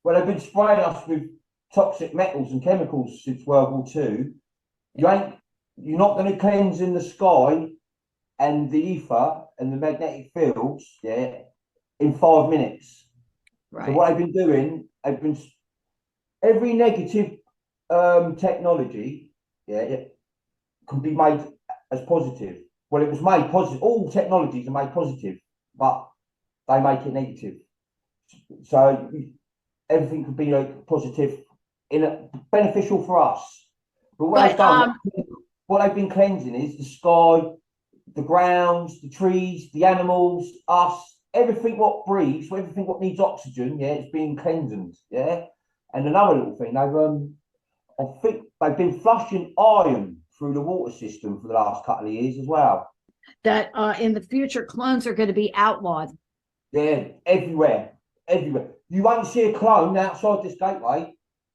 Well, they've been spraying us with toxic metals and chemicals since World War II. You're not going to cleanse in the sky and the ether and the magnetic fields, yeah, in 5 minutes. So Right. what they've been doing, they've been every negative technology, yeah, it can be made as positive. Well, it was made positive. All technologies are made positive, but they make it negative. So everything could be like positive, beneficial for us. But what they've But done, what they've been cleansing is the sky, the grounds, the trees, the animals, us, everything what breathes, everything what needs oxygen. Yeah, it's being cleansed. Yeah, and another little thing, I think they've been flushing iron through the water system for the last couple of years as well. that in the future, clones are going to be outlawed. Yeah, everywhere, everywhere. You won't see a clone outside this gateway,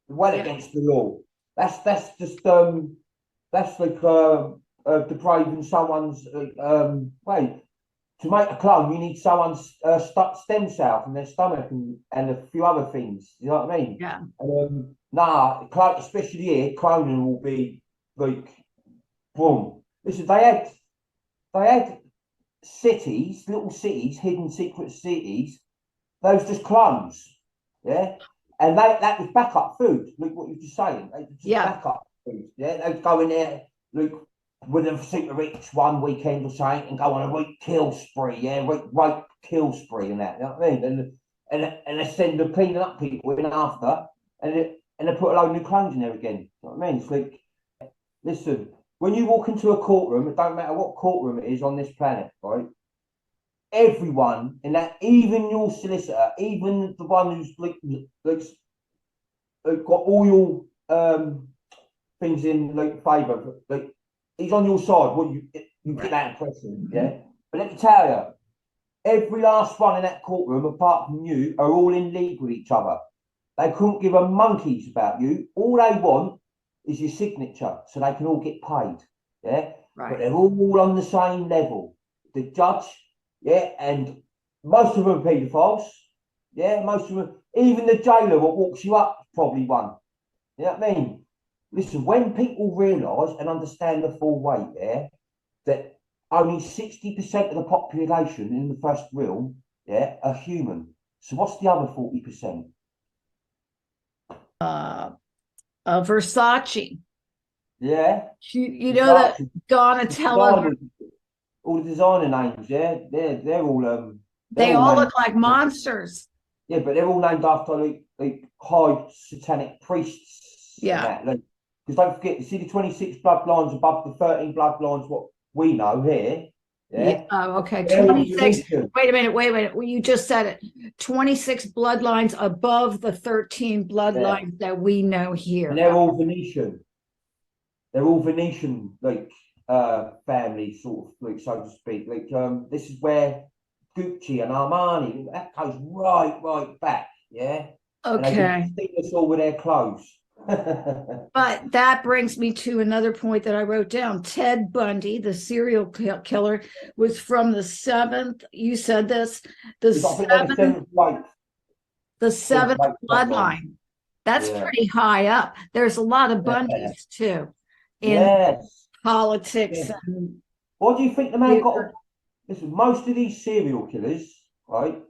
well Yeah. against the law. That's just that's like depriving someone's way. To make a clone, you need someone's stem cell from their stomach and a few other things. You know what I mean? Yeah. Nah, especially here, cloning will be like boom. Listen, they had cities, little cities, hidden secret cities. Those just clones, yeah. And that was backup food. Look what you're just saying. They just Yeah. backup food. Yeah, they'd go in there, look, with a super rich one weekend or something, and go on a rape kill spree. Yeah, rape kill spree and that. You know what I mean? And they send the cleaning up people in after, and they put a load of new clones in there again. You know what I mean? It's like, listen, when you walk into a courtroom, it don't matter what courtroom it is on this planet, right? Everyone in that, even your solicitor, even the one who's got all your things in like favour, like he's on your side. What you get Right. that impression, yeah. But let me tell you, every last one in that courtroom, apart from you, are all in league with each other. They couldn't give a monkeys about you. All they want is your signature, so they can all get paid. Yeah, but Right. they're all on the same level. The judge, yeah, and most of them are paedophiles. Yeah, most of them, even the jailer what walks you up, probably one. You know what I mean? Listen, when people realise and understand the full weight there, that only 60% of the population in the first realm, yeah, are human. So what's the other 40%? Uh, Versace. Yeah, You know that Versace, the Donatella. designers, all the designer names, yeah, they're They all all named, look like monsters. yeah, but they're all named after like high satanic priests and Yeah. that. Like, because don't forget, you see the 26 bloodlines above the 13 bloodlines, what we know here, Yeah. yeah, Oh, okay. they're all 26. Venetian. Wait a minute. Wait a minute. Well, you just said it. 26 bloodlines above the 13 Yeah, bloodlines that we know and here. they're all Venetian. They're all Venetian, like family, sort of, like so to speak. Like this is where Gucci and Armani that goes right back, yeah. And they've been Okay. stealing us all with their clothes. But that brings me to another point that I wrote down. Ted Bundy, the serial killer, was from the seventh. You said this, the I think they're the seventh, the seventh seventh weight bloodline. bloodline. That's Yeah, pretty high up. There's a lot of yeah, Bundys too in yes. politics Yeah. and What do you think the man got? Listen, most of these serial killers, right?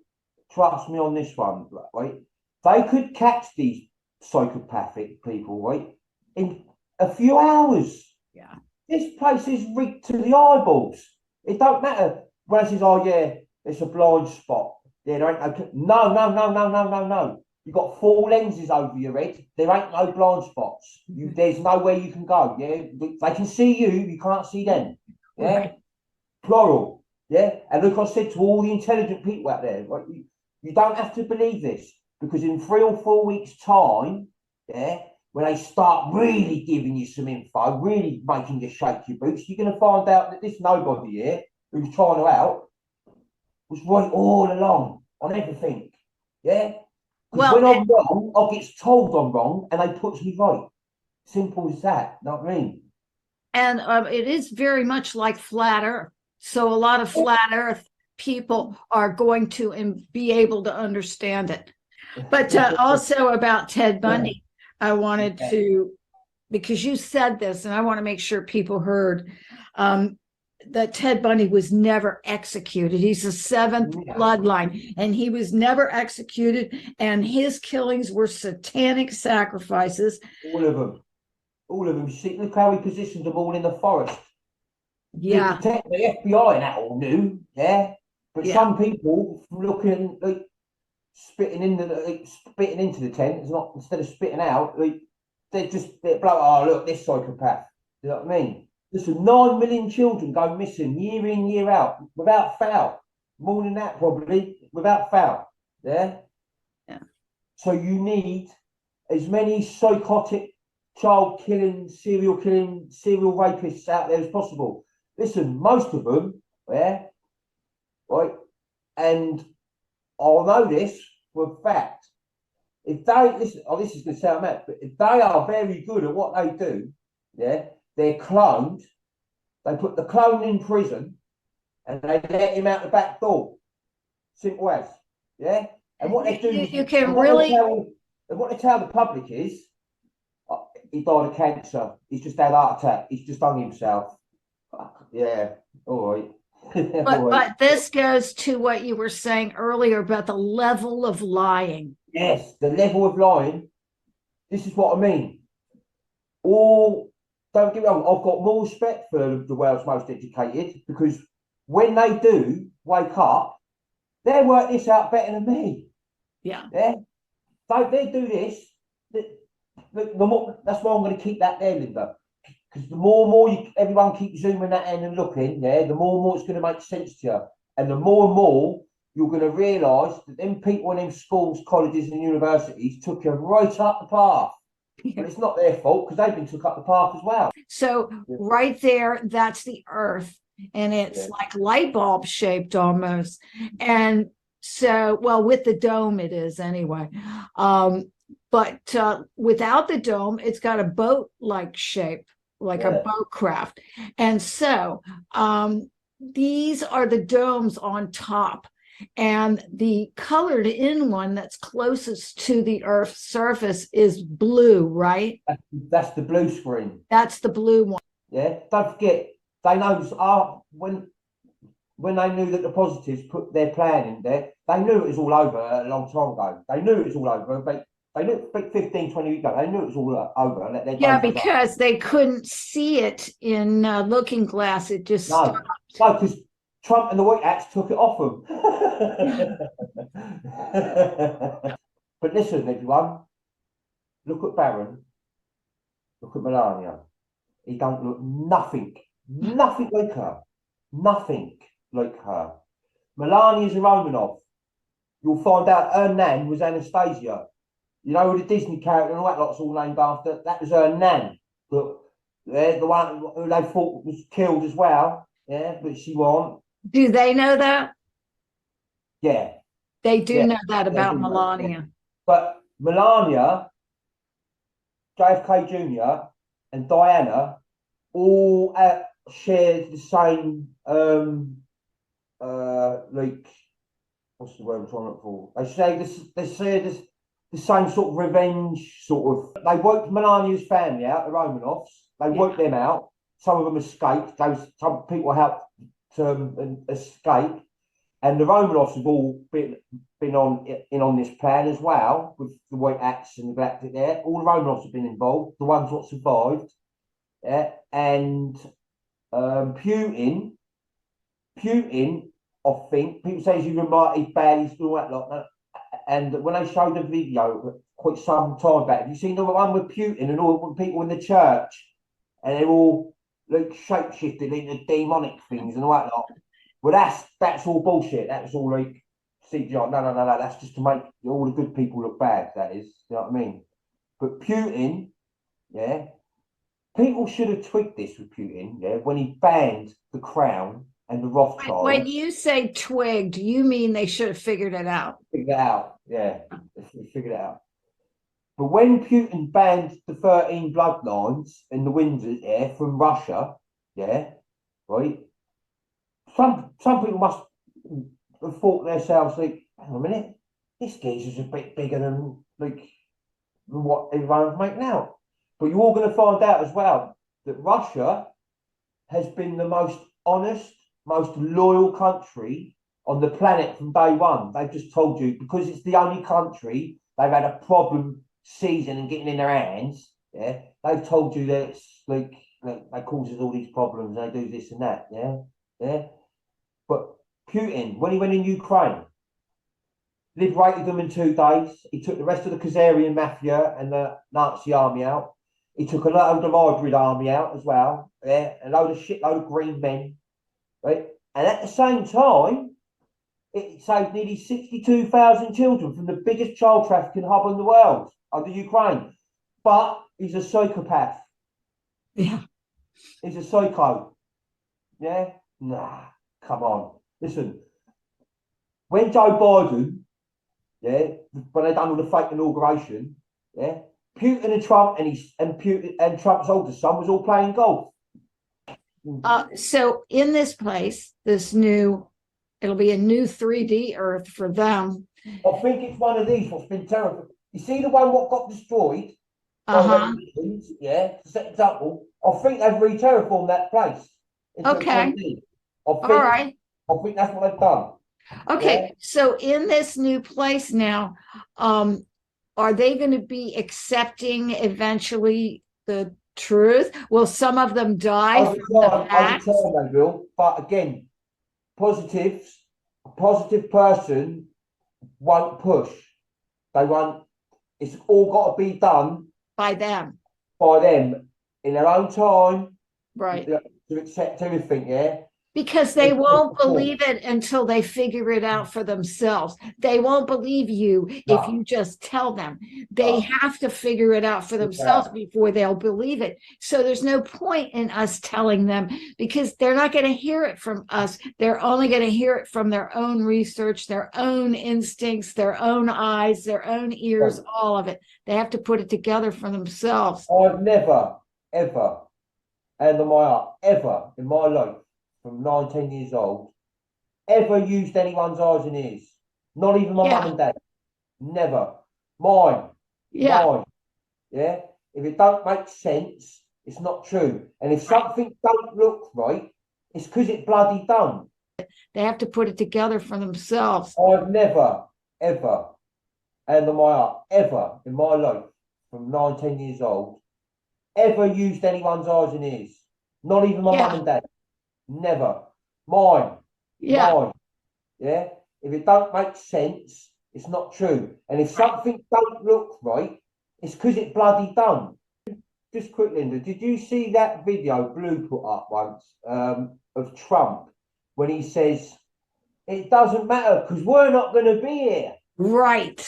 Trust me on this one, right? They could catch these psychopathic people, right, in a few hours. yeah. This place is rigged to the eyeballs. It don't matter. When I says, oh yeah, it's a blind spot. Yeah, there ain't no. You've got four lenses over your head. There ain't no blind spots. There's nowhere you can go. Yeah, they can see you. You can't see them. Yeah, Right. plural. Yeah, and look, I said to all the intelligent people out there, right, you don't have to believe this because in 3 or 4 weeks' time, yeah, when they start really giving you some info, really making you shake your boots, you're going to find out that this nobody here who's trying to out was right all along on everything. Yeah, because Well, when I'm wrong, I get told I'm wrong, and they put me right. Simple as that. You know what I mean? and it is very much like flat Earth. So a lot of flat Earth people are going to be able to understand it. But also about Ted Bundy, I wanted to, because you said this, and I want to make sure people heard that Ted Bundy was never executed. He's the seventh bloodline, and he was never executed. And his killings were satanic sacrifices. All of them. All of them. See, look how he positioned them all in the forest. Yeah. The FBI and that all knew, yeah. But some people looking like spitting into the tent is not, instead of spitting out, like they're blow. Oh, look, this psychopath. You know what I mean? Listen, 9 million children go missing year in, year out, without fail. More than that, probably, without fail. Yeah. Yeah. So you need as many psychotic, child killing, serial rapists out there as possible. Listen, most of them, yeah, right, and I'll know this for a fact. If they listen, oh, this is going to sound mad, but if they are very good at what they do, yeah, they're cloned. They put the clone in prison, and they let him out the back door. Simple as, yeah. And what they do, you can really, what they tell the public is, oh, he died of cancer. He's just had a heart attack. He's just hung himself. Yeah, all right. But this goes to what you were saying earlier about the level of lying. Yes, the level of lying. This is what I mean. All, don't get me wrong, I've got more respect for the world's most educated, because when they do wake up, they work this out better than me. Yeah. Yeah. They do this. The more, that's why I'm going to keep that there, Linda. Because the more everyone keeps zooming that in and looking, yeah, the more it's going to make sense to you. And the more you're going to realise that them people in them schools, colleges and universities took you right up the path. But it's not their fault, because they've been took up the path as well. So right there, that's the Earth. And it's like light bulb shaped almost. And so, well, with the dome it is anyway. But without the dome, it's got a boat-like shape, like a boat craft. And so these are the domes on top. And the colored in one that's closest to the Earth's surface is blue, right? That's the blue screen. That's the blue one. Yeah. Don't forget, they know when they knew that the positives put their plan in there, they knew it was all over a long time ago. They knew it was all over. They knew 15, 20 years ago, they knew it was all over. Yeah, because they couldn't see it in looking glass. It just stopped. No, because Trump and the White Hats took it off them. But listen, everyone, look at Barron, look at Melania. He don't look nothing like her. Nothing like her. Melania's a Romanov. You'll find out her nan was Anastasia. You know, the Disney character and all that lot's all named after. That was her nan. But the one who they thought was killed as well. Yeah, but she wasn't. Do they know that? Yeah. They do know that about Melania. But Melania, JFK Jr. and Diana all shared the same like, what's the word I'm trying to look for? They say this the same sort of revenge sort of. They wiped Melania's family out, the Romanovs. They wiped them out. Some of them escaped. Some people helped to escape. And the Romanovs have all been on this plan as well, with the White Hats and the Galactic there. All the Romanovs have been involved, the ones that survived. Yeah. And Putin, I think, people say he's bad, he's all that lot. And when they showed the video quite some time back, have you seen the one with Putin and all the people in the church? And they're all like shape-shifted into demonic things and all that lot. Well, that's all bullshit. That's all like CGI. No. That's just to make all the good people look bad, that is. You know what I mean? But Putin, yeah, people should have twigged this with Putin, yeah, when he banned the Crown and the Rothschild. When you say twigged, you mean they should have figured it out. Figured it out, yeah. They should have figured it out. But when Putin banned the 13 bloodlines in the Windsors, yeah, from Russia, yeah, right? Some people must have thought to themselves, like, hang on a minute, this geezer's a bit bigger than like what everyone's making out. But you're all going to find out as well that Russia has been the most honest, most loyal country on the planet from day one. They've just told you because it's the only country they've had a problem seizing and getting in their hands. Yeah, they've told you that it's like they causes all these problems. They do this and that. Yeah, yeah. But Putin, when he went in Ukraine, liberated them in 2 days. He took the rest of the Khazarian mafia and the Nazi army out. He took a load of hybrid army out as well. Yeah, a shitload of green men. Right, and at the same time, it saved nearly 62,000 children from the biggest child trafficking hub in the world, under Ukraine. But he's a psychopath. Yeah. He's a psycho. Yeah? Nah, come on. Listen, when Joe Biden, yeah, when they done all the fake inauguration, yeah, Putin and Trump and Trump's oldest son was all playing golf. So in this place, it'll be a new 3D Earth for them. I think it's one of these what's been terrible. You see the one what got destroyed? Yeah, to set example. I think they've re-terraformed that place. Okay. All right. I think that's what they've done. Okay, Yeah. so in this new place now, are they going to be accepting eventually the truth? Will some of them die Over from the facts? time they will. But again, a positive person won't push. They won't. It's all got to be done by them in their own time, right? To accept everything, yeah. Because they won't believe it until they figure it out for themselves. They won't believe you if you just tell them. They have to figure it out for themselves before they'll believe it. So there's no point in us telling them because they're not going to hear it from us. They're only going to hear it from their own research, their own instincts, their own eyes, their own ears, all of it. They have to put it together for themselves. I've never, ever, and on my heart, ever in my life, from 19 years old, ever used anyone's eyes and ears. Not even my mum and dad. Never. Mine. Yeah. Mine. Yeah. If it don't make sense, it's not true. And if something don't look right, it's because it bloody don't. They have to put it together for themselves. I've never, ever, and on my heart, ever in my life, from 19 years old, ever used anyone's eyes and ears. Not even my mum and dad. Never. Mine. Yeah. Mine. Yeah. If it don't make sense, it's not true. And if something don't look right, it's because it bloody don't. Just quick, Linda, did you see that video Blue put up once of Trump when he says, it doesn't matter because we're not going to be here? Right.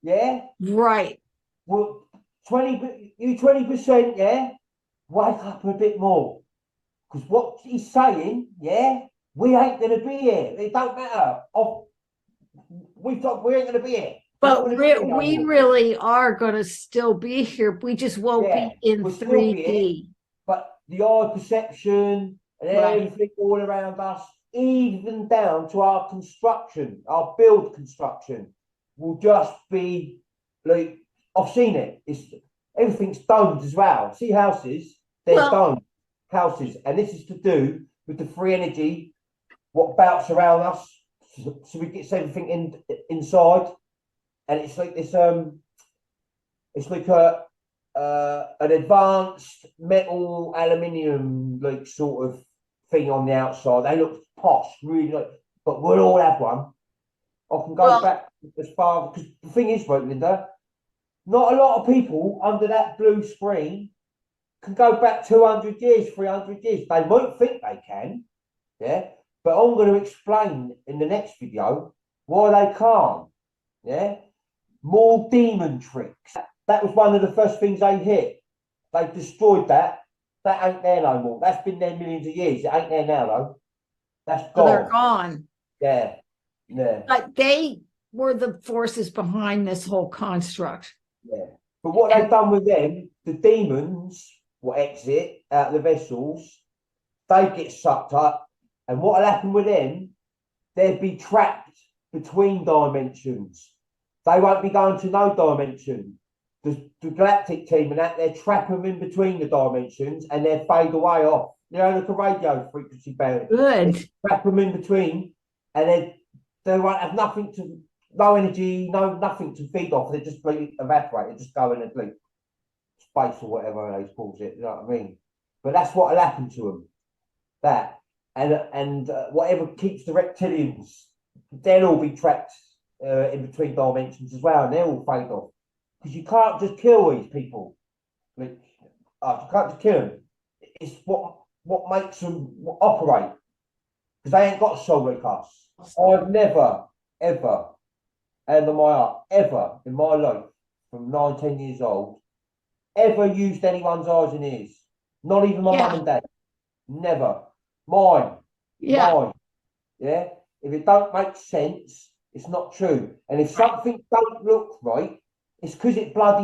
Yeah? Right. Well, 20%, yeah? Wake up a bit more. Because what he's saying, yeah, we ain't going to be here. It don't matter. We ain't going to be here. But we really are going to still be here. We just won't be in 3D. But the eye perception and everything all around us, even down to our construction, our build construction, will just be like, I've seen it. Everything's domed as well. See houses, they're domed. Houses, and this is to do with the free energy what bounce around us, so we get everything inside, and it's like this it's like an advanced metal aluminium like sort of thing on the outside. They look posh, really, but we'll all have one. I can go back as far, because the thing is, right, Linda, not a lot of people under that blue screen can go back 200 years, 300 years. They might think they can, yeah, but I'm going to explain in the next video why they can't, yeah. More demon tricks. That was one of the first things they hit. They destroyed that. That ain't there no more. That's been there millions of years. It ain't there now, though. That's gone. They're gone. Yeah, yeah. But they were the forces behind this whole construct. Yeah. But what they've done with them, the demons will exit out of the vessels, they get sucked up, and what will happen with them, they'd be trapped between dimensions. They won't be going to no dimension. The galactic team and that, they trap them in between the dimensions and they fade away off. You know, like a radio frequency band. Good. They trap them in between and they won't have nothing to, no energy, nothing to feed off. They just evaporate. They just go in and bleed. Space or whatever they calls it. You know what I mean? But that's what will happen to them. That and whatever keeps the reptilians, they'll all be trapped in between dimensions as well, and they'll all fade off. Because you can't just kill these people. Like, you can't just kill them. It's what makes them operate. Because they ain't got a soul like us. I've never, ever, and my heart, ever in my life, from 19 years old, ever used anyone's eyes and ears. Not even my mum and dad. Never. Mine. Yeah. Mine. Yeah. If it don't make sense, it's not true. And if something don't look right, it's because it bloody